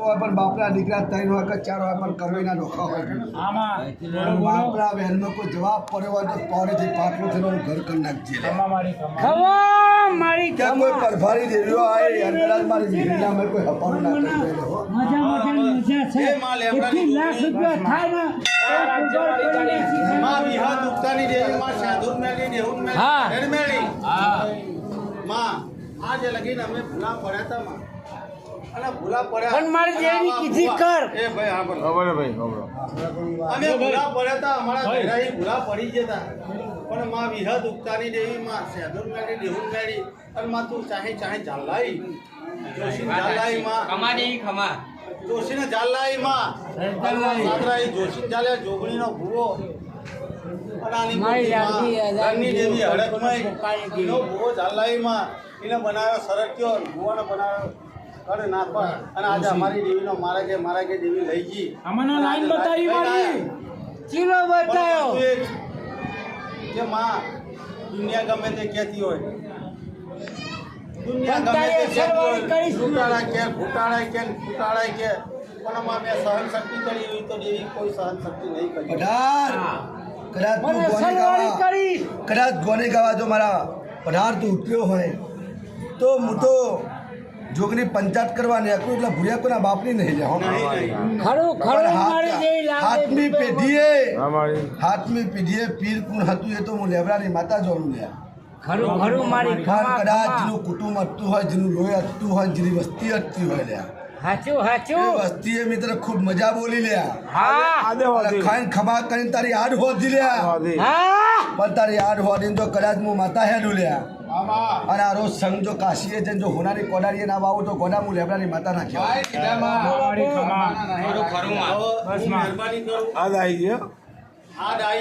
હોય પણ બાપરા દીકરા 3 હોય કે 4 હોય પણ કમાઈના નોખા હોય બાપરા બહેનનો કોઈ જવાબ પડ્યો હોય તો પાણીથી પાટલું થઈને ઘર કરી નાખજે ત્યાં કોઈ પરભારી દેવીઓ આવે અંતરાજ મારી દીકરીના મેં કોઈ હપારું ના કરી દે માં વિહત ઉગતાની દેવી માં સાધુર મેલી દેહુન મેલી માં આજે લગીને અમે ભૂલા પડ્યા હતા માં અને ભૂલા પડ્યા પણ મારી દેવી કીધી કર એ ભાઈ હા બોલો ભાઈ અમે ભૂલા પડ્યા હતા અમારા ઘરેથી ભૂલા પડી જતા પણ માં વિહત ઉગતાની દેવી માં સાધુર મેલી દેહુન મેલી અને માં તું ચાહે ચાલાઈ જોશી ચાલાઈ માં ખમા દેવી ખમા જોશીને ચાલાઈ માં સાદરાઈ જોશી ચાલ્યા જોગણીનો ભૂવો ઘરની દેવી હડકમય એનો ભૂવો ચાલાઈમાં એને બનાવ્યો સરક્યો ભૂવાનો બનાવ્યો કરે નાખવા અને આજે અમારી દેવીનો મારા કે દેવી લઈ ગઈ અમને લાઈન બતાવી મારી ચીલો બતાવ્યો કે માં દુનિયા ગમે તે કહેતી હોય દુનિયા ગમે તે કહેતી હોય ઘૂંટાળા કે પણ માં મેં સહન શક્તિ કરી એવી તો દેવી કોઈ સહન શક્તિ નહીં કરી કદાચ ગોને ગાવા જો મારા 18 તું ઉઠ્યો હોય તો હું તો જોગની પંચાયત કરવા નીકળું એટલે ભૂલ્યા કોના બાપની નહીં લે હાથમી પેઢીએ પીર કોણ હતું એ તો હું લેબરાની માતા જોડું લે કદાચ જેનું કુટુંબ અટતું હોય જેનું લોહી અટતું હોય જેની વસ્તી અટતી હોય લ્યા વસ્તી મિત્ર ખૂબ મજા બોલી લ્યા ખાઈને ખમા કરીને તારી આડ હોધી લ્યા પણ તારી આડ હોધી તો કદાચ હું માતા હેડું લ્યા અને આ રોજ સંઘ જો કાશીએ જઈને જો હોનારી કોડારીએ ના વાવું તો ગોડા હું લેબડાની માતા નાખ્યા મહેરબાની કરું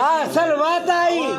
અસલ વાત આવી